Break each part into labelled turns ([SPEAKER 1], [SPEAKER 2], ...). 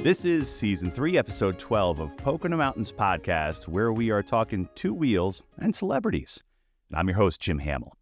[SPEAKER 1] This is Season 3, Episode 12 of Pocono Mountains Podcast, where we are talking two wheels and celebrities. And I'm your host, Jim Hamill.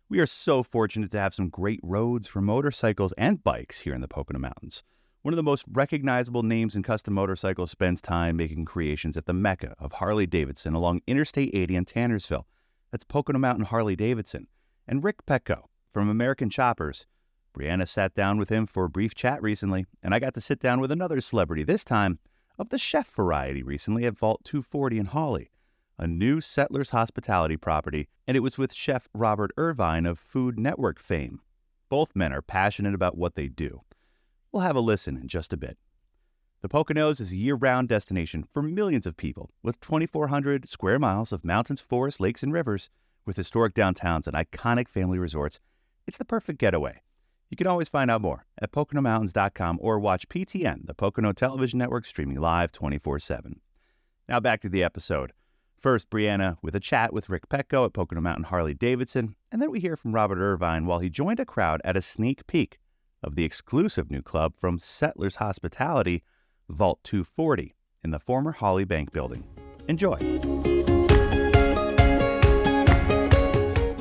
[SPEAKER 1] We are so fortunate to have some great roads for motorcycles and bikes here in the Pocono Mountains. One of the most recognizable names in custom motorcycles spends time making creations at the Mecca of Harley-Davidson along Interstate 80 in Tannersville. That's Pocono Mountain Harley-Davidson. And Rick Petco from American Choppers. Brianna sat down with him for a brief chat recently, and I got to sit down with another celebrity, this time of the chef variety recently at Vault 240 in Hawley, a new Settlers Hospitality property, and it was with Chef Robert Irvine of Food Network fame. Both men are passionate about what they do. We'll have a listen in just a bit. The Poconos is a year-round destination for millions of people, with 2,400 square miles of mountains, forests, lakes, and rivers, with historic downtowns and iconic family resorts. It's the perfect getaway. You can always find out more at PoconoMountains.com or watch PTN, the Pocono Television Network, streaming live 24/7. Now back to the episode. First, Brianna with a chat with Rick Petco at Pocono Mountain Harley-Davidson, and then we hear from Robert Irvine while he joined a crowd at a sneak peek of the exclusive new club from Settlers Hospitality, Vault 240, in the former Hawley Bank building. Enjoy.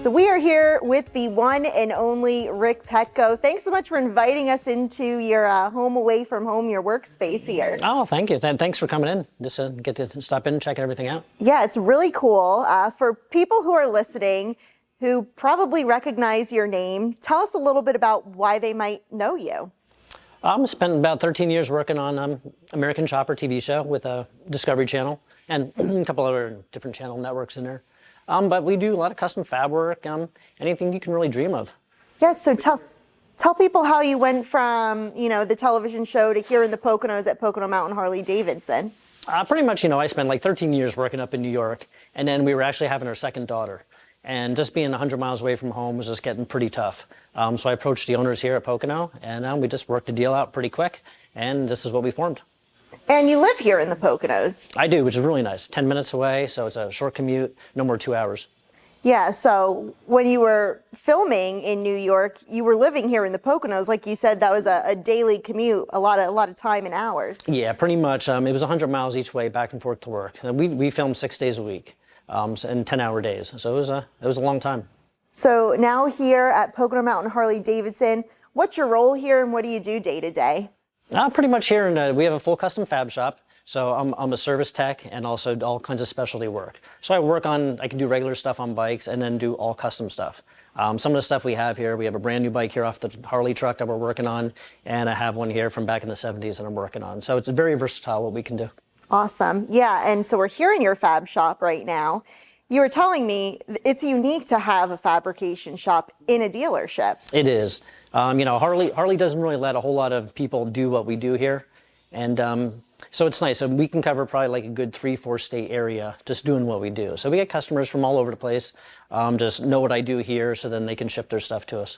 [SPEAKER 2] So we are here with the one and only Rick Petco. Thanks so much for inviting us into your home away from home, your workspace here.
[SPEAKER 3] Oh, thank you. Thanks for coming in. Just get to stop in and check everything out.
[SPEAKER 2] Yeah, it's really cool. For people who are listening, who probably recognize your name, tell us a little bit about why they might know you.
[SPEAKER 3] I spent about 13 years working on American Chopper TV show with Discovery Channel and a couple other different channel networks in there. But we do a lot of custom fab work, anything you can really dream of.
[SPEAKER 2] Yes, so tell people how you went from, the television show to here in the Poconos at Pocono Mountain Harley-Davidson.
[SPEAKER 3] Pretty much, I spent like 13 years working up in New York, and then we were actually having our second daughter. And just being 100 miles away from home was just getting pretty tough. So I approached the owners here at Pocono, and we just worked the deal out pretty quick, and this is what we formed.
[SPEAKER 2] And you live here in the Poconos.
[SPEAKER 3] I do, which is really nice. 10 minutes away, so it's a short commute, no more 2 hours.
[SPEAKER 2] Yeah, so when you were filming in New York, you were living here in the Poconos. Like you said, that was a daily commute, a lot of time and hours.
[SPEAKER 3] Yeah, pretty much. It was 100 miles each way, back and forth to work. And we filmed 6 days a week, and 10-hour days. So it was a long time.
[SPEAKER 2] So now here at Pocono Mountain Harley-Davidson, what's your role here and what do you do day to day?
[SPEAKER 3] Pretty much here, we have a full custom fab shop. So I'm a service tech and also all kinds of specialty work. So I can do regular stuff on bikes and then do all custom stuff. Some of the stuff we have here, we have a brand new bike here off the Harley truck that we're working on, and I have one here from back in the 70s that I'm working on. So it's very versatile what we can do.
[SPEAKER 2] Awesome. Yeah, and so we're here in your fab shop right now. You were telling me it's unique to have a fabrication shop in a dealership.
[SPEAKER 3] It is. Harley doesn't really let a whole lot of people do what we do here. And so it's nice. So we can cover probably like a good 3-4 state area just doing what we do. So we get customers from all over the place, just know what I do here, so then they can ship their stuff to us.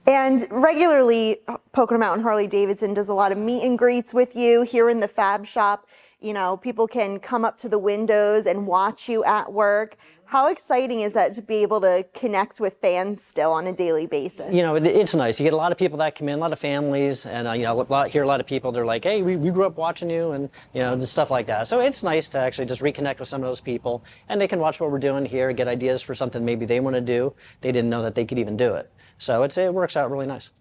[SPEAKER 2] And regularly, Pocono Mountain Harley-Davidson does a lot of meet and greets with you here in the fab shop. People can come up to the windows and watch you at work. How exciting is that to be able to connect with fans still on a daily basis?
[SPEAKER 3] It's nice. You get a lot of people that come in, a lot of hear a lot of people. They're like, hey, we grew up watching you, and just stuff like that. So it's nice to actually just reconnect with some of those people, and they can watch what we're doing here, get ideas for something maybe they want to do. They didn't know that they could even do it. So it works out really nice.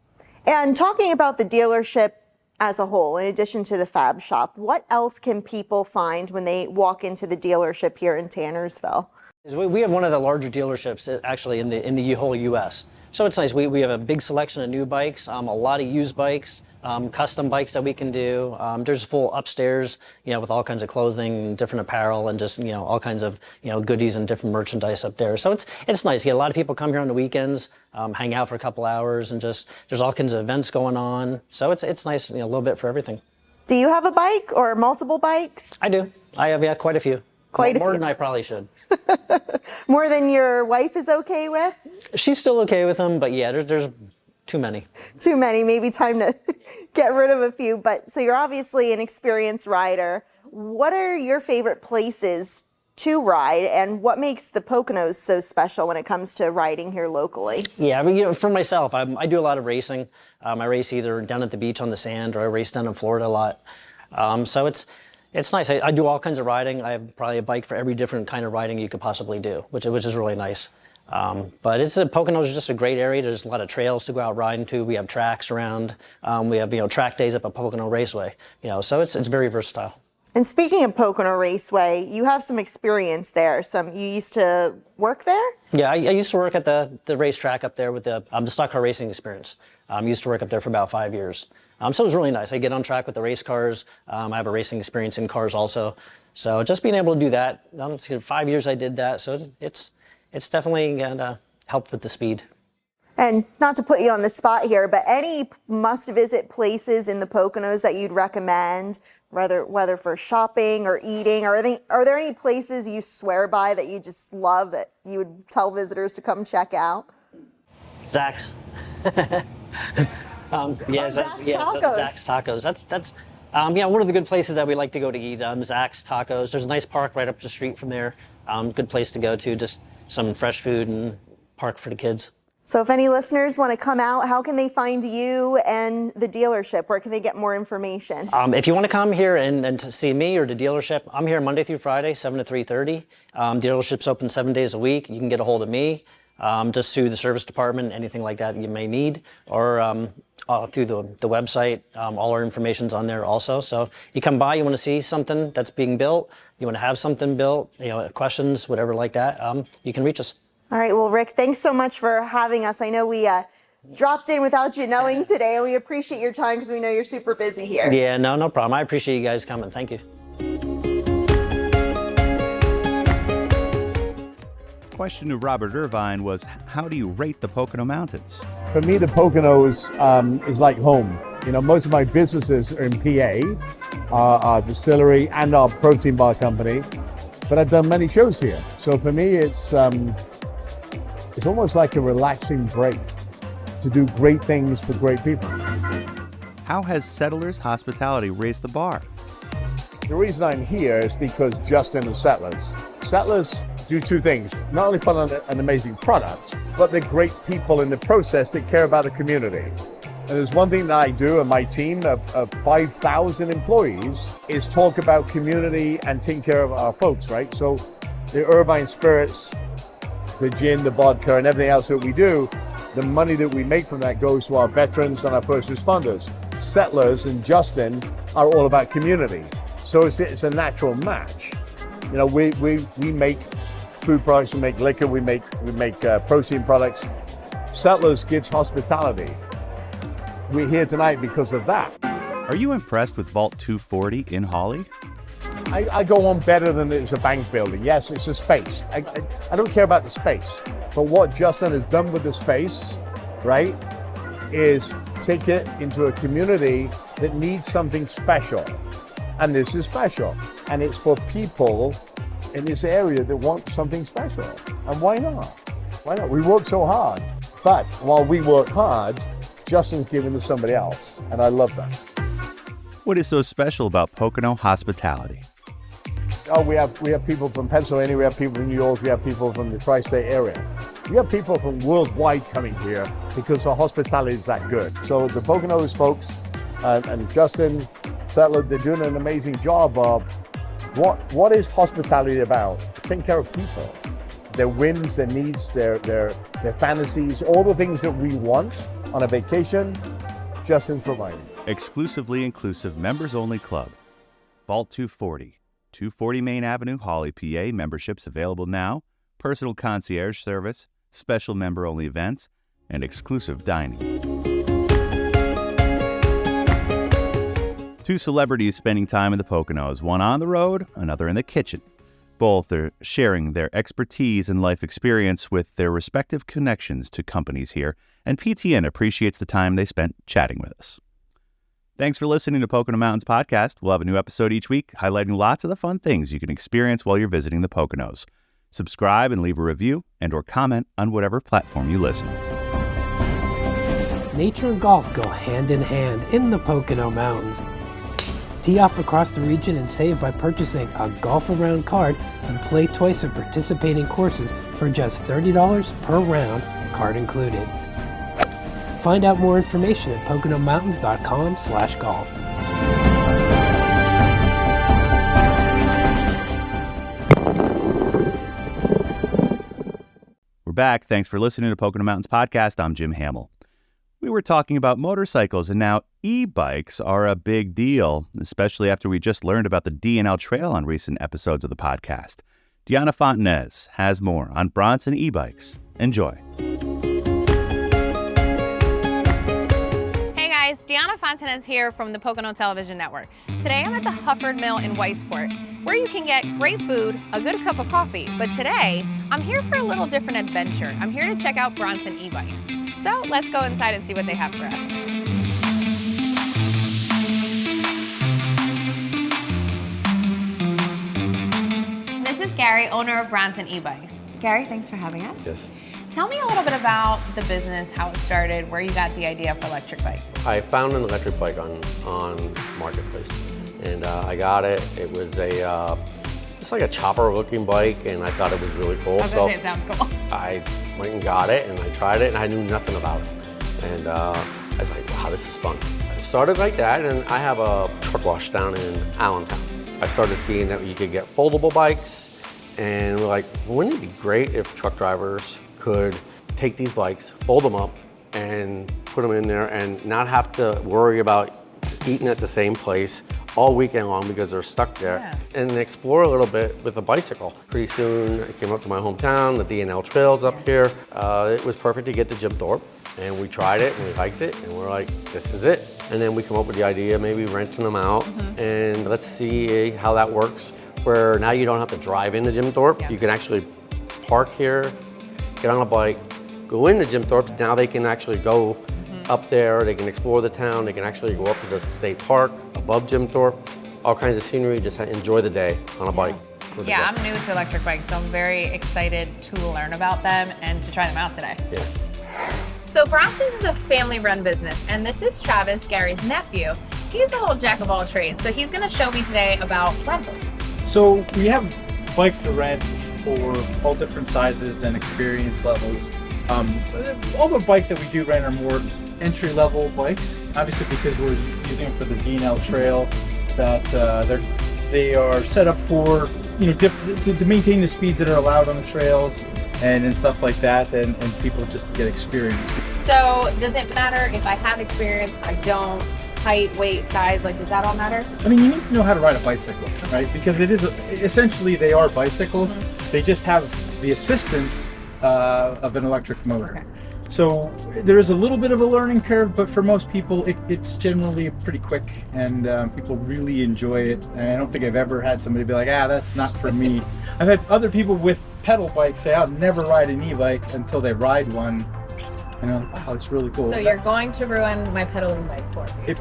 [SPEAKER 3] And
[SPEAKER 2] talking about the dealership as a whole, in addition to the fab shop, what else can people find when they walk into the dealership here in Tannersville?
[SPEAKER 3] We have one of the larger dealerships actually in the whole U.S. So it's nice. We have a big selection of new bikes, a lot of used bikes, custom bikes that we can do. There's full upstairs, with all kinds of clothing, different apparel, and just all kinds of goodies and different merchandise up there. So it's nice. You get a lot of people come here on the weekends, hang out for a couple hours, and just there's all kinds of events going on. So it's nice, a little bit for everything.
[SPEAKER 2] Do you have a bike or multiple bikes?
[SPEAKER 3] I do. I have quite a few. More than I probably should.
[SPEAKER 2] More than your wife is okay with?
[SPEAKER 3] She's still okay with them, but yeah, there's too many.
[SPEAKER 2] Too many. Maybe time to get rid of a few. But so you're obviously an experienced rider. What are your favorite places to ride, and what makes the Poconos so special when it comes to riding here locally?
[SPEAKER 3] Yeah, for myself, I do a lot of racing. I race either down at the beach on the sand, or I race down in Florida a lot. So it's nice. I do all kinds of riding. I have probably a bike for every different kind of riding you could possibly do, which is really nice. But Poconos is just a great area. There's a lot of trails to go out riding to. We have tracks around. We have track days up at Pocono Raceway. So it's very versatile.
[SPEAKER 2] And speaking of Pocono Raceway, you have some experience there. You used to work there?
[SPEAKER 3] Yeah, I used to work at the racetrack up there with the stock car racing experience. I used to work up there for about 5 years. So it was really nice. I get on track with the race cars. I have a racing experience in cars also. So just being able to do that, 5 years I did that. So it's definitely gonna help with the speed.
[SPEAKER 2] And not to put you on the spot here, but any must-visit places in the Poconos that you'd recommend, whether for shopping or eating, are there any places you swear by that you just love that you would tell visitors to come check out?
[SPEAKER 3] Zach's. Zach's Tacos. That's one of the good places that we like to go to eat. Zach's Tacos. There's a nice park right up the street from there. Good place to go to. Just some fresh food and park for the kids.
[SPEAKER 2] So if any listeners want to come out, how can they find you and the dealership? Where can they get more information?
[SPEAKER 3] If you want to come here and to see me or the dealership, I'm here Monday through Friday, 7 to 3:30. Dealership's open 7 days a week. You can get a hold of me just through the service department, anything like that you may need, or through the website. All our information's on there also. So if you come by, you want to see something that's being built, you want to have something built, questions, whatever like that, you can reach us.
[SPEAKER 2] All right. Well, Rick, thanks so much for having us. I know we dropped in without you knowing today, and we appreciate your time because we know you're super busy here.
[SPEAKER 3] Yeah, no problem. I appreciate you guys coming. Thank you.
[SPEAKER 1] Question to Robert Irvine was, how do you rate the Pocono Mountains?
[SPEAKER 4] For me, the Poconos is like home. Most of my businesses are in PA, our distillery and our protein bar company, but I've done many shows here. So for me, it's almost like a relaxing break to do great things for great people.
[SPEAKER 1] How has Settlers Hospitality raised the bar?
[SPEAKER 4] The reason I'm here is because Justin and Settlers. Settlers do two things. Not only put on an amazing product, but they're great people in the process that care about the community. And there's one thing that I do and my team of 5,000 employees is talk about community and taking care of our folks, right? So the Irvine Spirits, the gin, the vodka, and everything else that we do, the money that we make from that goes to our veterans and our first responders. Settlers and Justin are all about community. So it's a natural match. We make food products, we make liquor, we make protein products. Settlers gives hospitality. We're here tonight because of that.
[SPEAKER 1] Are you impressed with Vault 240 in Hawley?
[SPEAKER 4] I go on better than it's a bank building. Yes, it's a space. I don't care about the space. But what Justin has done with the space, right, is take it into a community that needs something special. And this is special. And it's for people in this area that want something special. And why not? Why not? We work so hard. But while we work hard, Justin's giving to somebody else. And I love that.
[SPEAKER 1] What is so special about Pocono hospitality?
[SPEAKER 4] Oh, we have people from Pennsylvania, we have people from New York, we have people from the tri-state area. We have people from worldwide coming here because our hospitality is that good. So the Poconos folks and Justin, Settler, they're doing an amazing job of what is hospitality about? It's taking care of people. Their whims, their needs, their fantasies, all the things that we want on a vacation, Justin's providing.
[SPEAKER 1] Exclusively inclusive, members-only club. Vault 240. 240 Main Avenue, Hawley, PA. Memberships available now. Personal concierge service, special member-only events, and exclusive dining. Two celebrities spending time in the Poconos, one on the road, another in the kitchen. Both are sharing their expertise and life experience with their respective connections to companies here, and PTN appreciates the time they spent chatting with us. Thanks for listening to Pocono Mountains Podcast. We'll have a new episode each week highlighting lots of the fun things you can experience while you're visiting the Poconos. Subscribe and leave a review and/or comment on whatever platform you listen.
[SPEAKER 5] Nature and golf go hand in hand in the Pocono Mountains. Tee off across the region and save by purchasing a Golf Around card and play twice at participating courses for just $30 per round, card included. Find out more information at PoconoMountains.com/golf.
[SPEAKER 1] back. Thanks for listening to Pocono Mountains Podcast. I'm Jim Hamill. We were talking about motorcycles, and now e-bikes are a big deal, especially after we just learned about the D&L Trail on recent episodes of the podcast. Diana Fontanez has more on Bronson e-bikes. Enjoy.
[SPEAKER 6] Hey guys, Diana Fontanez here from the Pocono Television Network. Today I'm at the Hufford Mill in Weisport, where you can get great food, a good cup of coffee. But today, I'm here for a little different adventure. I'm here to check out Bronson e-bikes. So let's go inside and see what they have for us. This is Gary, owner of Bronson e-bikes. Gary, thanks for having us.
[SPEAKER 7] Yes.
[SPEAKER 6] Tell me a little bit about the business, how it started, where you got the idea for electric bike.
[SPEAKER 7] I found an electric bike on Marketplace, and I got it. It was just like a chopper-looking bike, and I thought it was really cool.
[SPEAKER 6] I was gonna say, it sounds cool.
[SPEAKER 7] I went and got it, and I tried it, and I knew nothing about it. And I was like, wow, this is fun. I started like that, and I have a truck wash down in Allentown. I started seeing that you could get foldable bikes, and we're like, wouldn't it be great if truck drivers could take these bikes, fold them up, and put them in there and not have to worry about eating at the same place all weekend long because they're stuck there, and explore a little bit with a bicycle. Pretty soon I came up to my hometown, the D&L Trail's up here. It was perfect to get to Jim Thorpe, and we tried it and we liked it, and we're like, this is it. And then we come up with the idea, maybe renting them out, and let's see how that works, where now you don't have to drive into Jim Thorpe. You can actually park here, get on a bike, go into Jim Thorpe. Now they can actually go up there, they can explore the town, they can actually go up to the state park above Jim Thorpe, all kinds of scenery, just enjoy the day on a bike.
[SPEAKER 6] Yeah, I'm new to electric bikes, so I'm very excited to learn about them and to try them out today.
[SPEAKER 7] Yeah.
[SPEAKER 6] So Bronson's is a family-run business, and this is Travis, Gary's nephew. He's a whole jack of all trades, so he's gonna show me today about rentals.
[SPEAKER 8] So we have bikes to rent for all different sizes and experience levels. All the bikes that we do rent are more entry-level bikes, obviously because we're using them for the D&L Trail. That they are set up for to maintain the speeds that are allowed on the trails and stuff like that, and people just get experience.
[SPEAKER 6] So does it matter if I have experience, I don't? Height, weight, size, like does that all matter?
[SPEAKER 8] I mean, you need to know how to ride a bicycle, right? Because it is essentially they are bicycles. They just have the assistance of an electric motor.
[SPEAKER 6] Okay.
[SPEAKER 8] So there is a little bit of a learning curve, but for most people, it's generally pretty quick, and people really enjoy it. And I don't think I've ever had somebody be like, that's not for me. I've had other people with pedal bikes say, I'll never ride an e-bike until they ride one. And I'm like, wow, it's really cool.
[SPEAKER 6] So you're going to ruin my pedaling bike for me.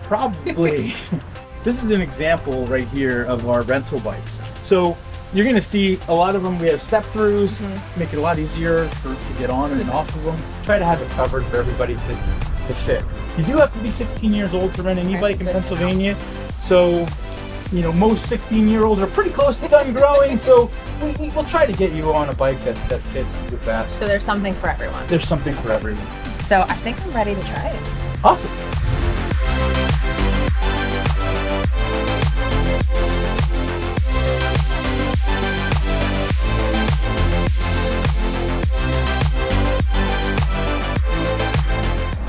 [SPEAKER 8] Probably. This is an example right here of our rental bikes. So you're going to see a lot of them. We have step-throughs, make it a lot easier to get on and off of them. Try to have it covered for everybody to fit. You do have to be 16 years old to rent an e-bike in Pennsylvania. So, most 16-year-olds are pretty close to done growing. So we'll try to get you on a bike that fits the best.
[SPEAKER 6] So there's something for everyone.
[SPEAKER 8] There's something for everyone.
[SPEAKER 6] So I think I'm ready to try it.
[SPEAKER 8] Awesome.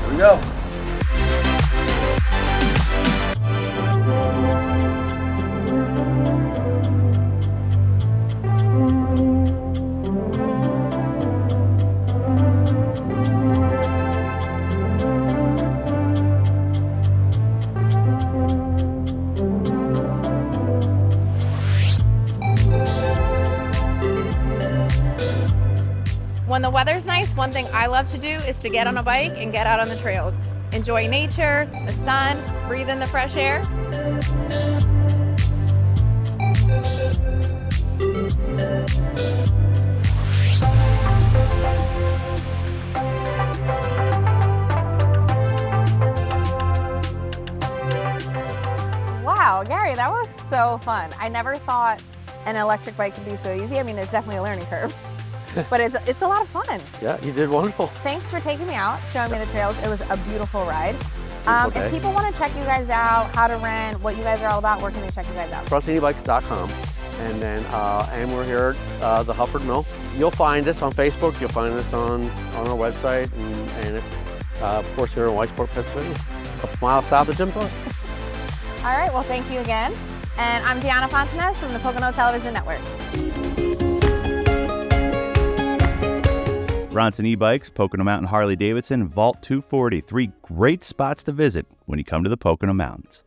[SPEAKER 8] Here we go.
[SPEAKER 6] When the weather's nice, one thing I love to do is to get on a bike and get out on the trails. Enjoy nature, the sun, breathe in the fresh air. Wow, Gary, that was so fun. I never thought an electric bike could be so easy. I mean, there's definitely a learning curve. But it's a lot of fun.
[SPEAKER 7] Yeah, you did wonderful.
[SPEAKER 6] Thanks for taking me out, showing me the trails. It was a beautiful ride.
[SPEAKER 7] Beautiful
[SPEAKER 6] If
[SPEAKER 7] day.
[SPEAKER 6] people want to check you guys out, how to rent, what you guys are all about, where can they check you guys out?
[SPEAKER 7] BronsonEbikes.com, And then, and we're here at the Hufford Mill. You'll find us on Facebook. You'll find us on our website, and of course here in Whitesport, Pennsylvania, a couple miles south of Jim Thorpe.
[SPEAKER 6] All right, well, thank you again. And I'm Deanna Fontanez from the Pocono Television Network.
[SPEAKER 1] Bronson e-bikes, Pocono Mountain Harley Davidson, Vault 240, 3 great spots to visit when you come to the Pocono Mountains.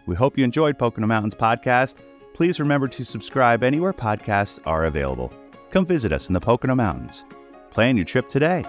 [SPEAKER 1] We hope you enjoyed Pocono Mountains podcast. Please remember to subscribe anywhere podcasts are available. Come visit us in the Pocono Mountains. Plan your trip today.